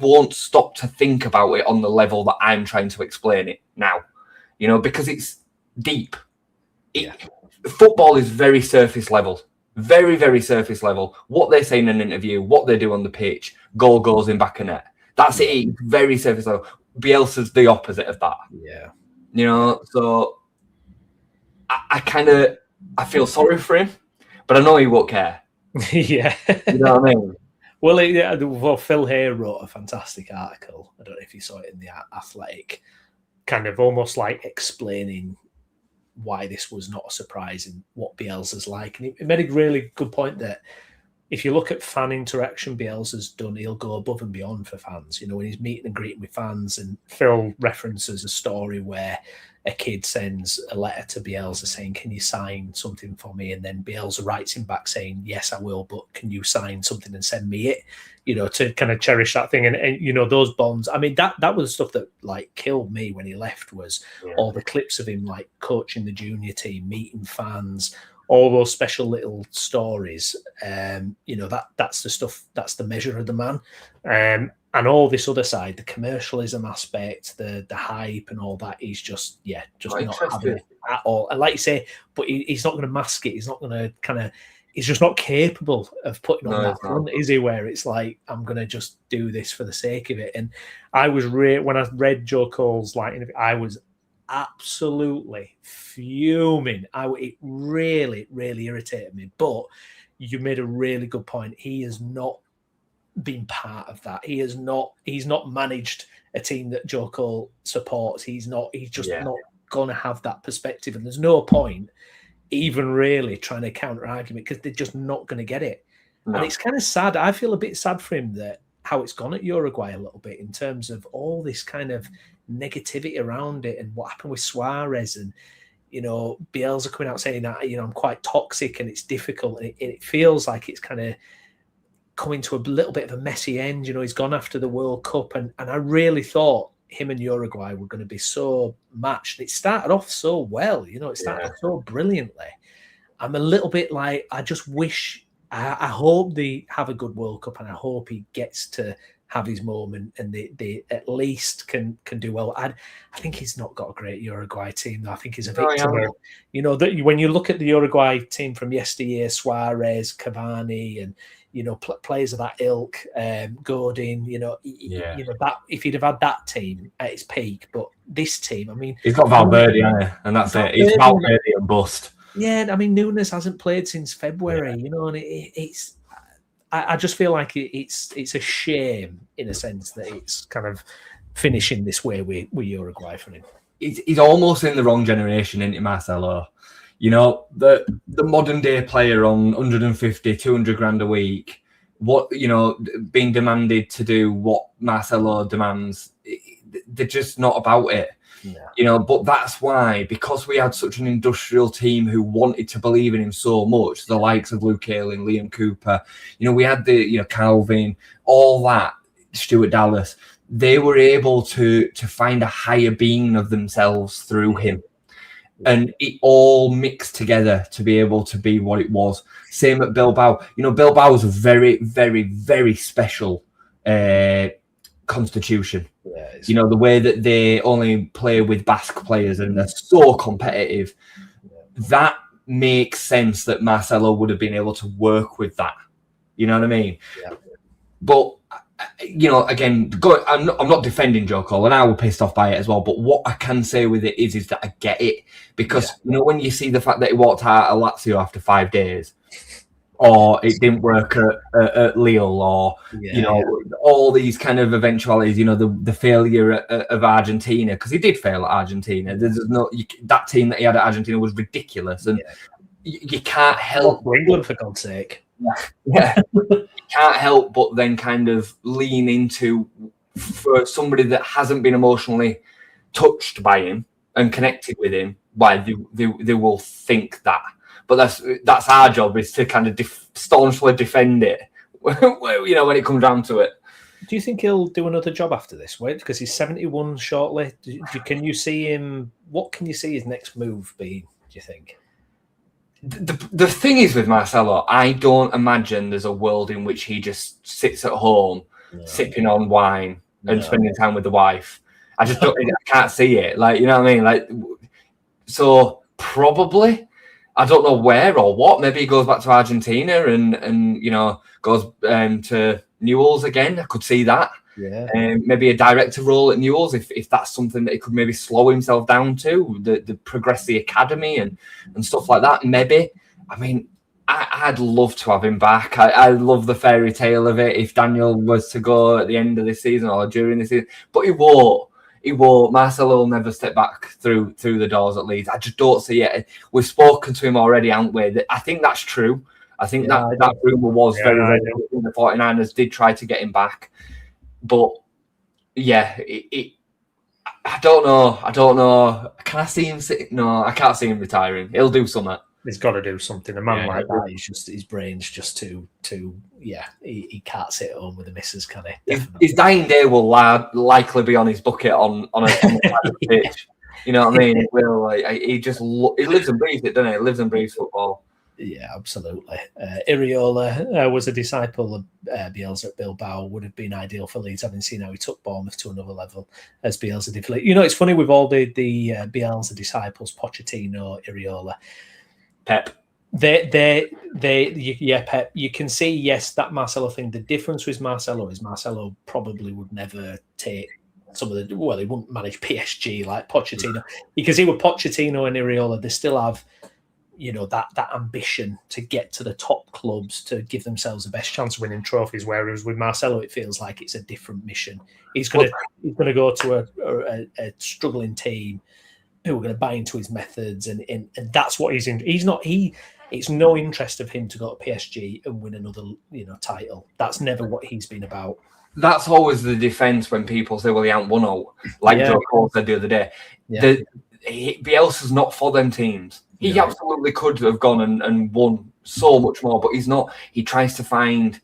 B: won't stop to think about it on the level that I'm trying to explain it now, you know, because it's deep. Football is very surface level, very, very surface level. What they say in an interview, what they do on the pitch, goal goes in back of net. That's it. Very surface level. Bielsa's the opposite of that. You know, so I feel sorry for him, but I know he won't care. You know what I mean?
A: Well, Phil Hay wrote a fantastic article. I don't know if you saw it in the Athletic, kind of almost like explaining why this was not a surprise and what Bielsa's like. And he made a really good point that if you look at fan interaction Bielsa's done, he'll go above and beyond for fans. You know, when he's meeting and greeting with fans, and Phil references a story where a kid sends a letter to Bielsa saying, "Can you sign something for me?" And then Bielsa writes him back saying, "Yes, I will, but can you sign something and send me it?" You know, to kind of cherish that thing. And you know, those bonds. I mean, that was the stuff that like killed me when he left, was all the clips of him like coaching the junior team, meeting fans, all those special little stories. You know, that's the stuff, that's the measure of the man. And all this other side, the commercialism aspect, the hype and all that, he's just not having it at all. And like you say, but he's not going to mask it. He's not going to he's just not capable of putting on that front, is he? Where it's like, I'm going to just do this for the sake of it. And I was when I read Joe Cole's I was absolutely fuming. It really, really irritated me. But you made a really good point. He has not been part of that. He's not managed a team that Joe Cole supports. He's just not going to have that perspective. And there's no point even really trying to counter argument, because they're just not going to get it. No. And it's kind of sad. I feel a bit sad for him that how it's gone at Uruguay a little bit in terms of all this kind of negativity around it and what happened with Suarez, and you know, Bielsa coming out saying that, you know, I'm quite toxic and it's difficult, and it feels like it's kind of coming to a little bit of a messy end. You know, he's gone after the World Cup, and I really thought him and Uruguay were going to be so matched. It started off so well, you know, it started off so brilliantly. I'm a little bit like, I just wish, I hope they have a good World Cup, and I hope he gets to have his moment and they at least can do well. I think he's not got a great Uruguay team, though. I think he's a victim of, you know, that when you look at the Uruguay team from yesteryear, Suarez, Cavani, and you know, players of that ilk, Godin, you know, you know, that if he'd have had that team at its peak, but this team, I mean,
B: he's got Valverde, and that's it. He's Valverde and bust.
A: Yeah, I mean, Nunes hasn't played since February, you know, and it's. I just feel like it's a shame in a sense that it's kind of finishing this way with Uruguay for him.
B: He's almost in the wrong generation, isn't he, Marcelo? You know, the modern day player on 150, 200 grand a week, what, you know, being demanded to do what Marcelo demands, they're just not about it. Yeah. You know, but that's why, because we had such an industrial team who wanted to believe in him so much, the likes of Luke Ayling, Liam Cooper, you know, we had the, you know, Calvin, all that, Stuart Dallas, they were able to find a higher being of themselves through him. And it all mixed together to be able to be what it was. Same at Bilbao. You know, Bilbao was a very, very, very special constitution. Yeah, you know, the way that they only play with Basque players and they're so competitive. That makes sense that Marcelo would have been able to work with that. You know what I mean? Yeah. But, you know, again, I'm not defending Joe Cole, and I was pissed off by it as well. But what I can say with it is that I get it, because you know, when you see the fact that he walked out of Lazio after 5 days, or it didn't work at Lille, or you know, all these kind of eventualities. You know, the failure of Argentina, because he did fail at Argentina. There's no that team that he had at Argentina was ridiculous, and you can't help
A: England, for God's sake.
B: Yeah. You can't help but then kind of lean into, for somebody that hasn't been emotionally touched by him and connected with him, why they will think that. But that's our job, is to kind of staunchly defend it, you know, when it comes down to it.
A: Do you think he'll do another job after this? Wait, because he's 71 shortly. Can you see him? What can you see his next move be, do you think?
B: The thing is with Marcelo, I don't imagine there's a world in which he just sits at home, sipping on wine and spending time with the wife. I just don't. I can't see it. Like, you know what I mean? Like, so probably, I don't know where or what. Maybe he goes back to Argentina and you know, goes to Newell's again. I could see that. Yeah. Maybe a director role at Newell's if that's something that he could maybe slow himself down to, the progress the academy and stuff like that. Maybe. I mean, I'd love to have him back. I love the fairy tale of it if Daniel was to go at the end of this season or during the season, but he won't. He won't. Marcelo will never step back through the doors at Leeds. I just don't see it. We've spoken to him already, haven't we? I think that's true. I think that rumour was very, very good. The 49ers did try to get him back. But, yeah, I don't know. Can I see him No, I can't see him retiring. He'll do something.
A: He's got to do something. A man like that, his brain's just too. He can't sit at home with the missus, can he?
B: His dying day will likely be on his bucket on a pitch. You know what I mean? It will. He lives and breathes it, doesn't he? He lives and breathes football.
A: Yeah, absolutely. Iriola was a disciple of Bielsa at Bilbao. Would have been ideal for Leeds, having seen how he took Bournemouth to another level as Bielsa did. You know, it's funny with all the Bielsa disciples, Pochettino, Iriola,
B: Pep.
A: Pep. You can see, yes, that Marcelo thing. The difference with Marcelo is Marcelo probably would never take some of the. Well, he wouldn't manage PSG like Pochettino, because he were Pochettino and Iriola. They still have, you know, that ambition to get to the top clubs, to give themselves the best chance of winning trophies. Whereas with Marcelo, it feels like it's a different mission. He's going to go to a struggling team who are going to buy into his methods, and that's what he's in. It's no interest of him to go to PSG and win another, title. That's never what he's been about.
B: That's always the defence when people say, well, he ain't won all. Like Joe Cole said the other day. Yeah. Bielsa's not for them teams. He absolutely could have gone and won so much more, but he's not. He tries to find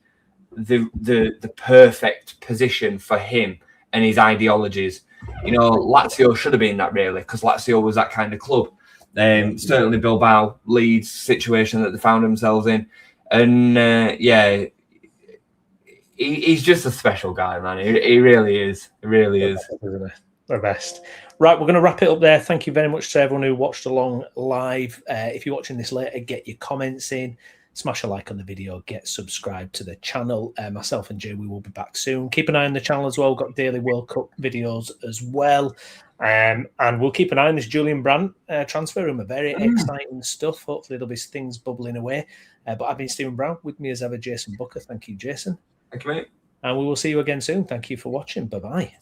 B: the perfect position for him and his ideologies. You know, Lazio should have been that, really, because Lazio was that kind of club. Certainly Bilbao, Leeds situation that they found themselves in. And, he's just a special guy, man. He really is. He really is.
A: The best. Right, we're going to wrap it up there. Thank you very much to everyone who watched along live. If you're watching this later, get your comments in. Smash a like on the video. Get subscribed to the channel. Myself and Jay, we will be back soon. Keep an eye on the channel as well. We've got daily World Cup videos as well. And we'll keep an eye on this Julian Brandt transfer room. Very exciting stuff. Hopefully there'll be things bubbling away. But I've been Stephen Brown. With me as ever, Jason Booker. Thank you, Jason.
B: Thank you, mate.
A: And we will see you again soon. Thank you for watching. Bye-bye.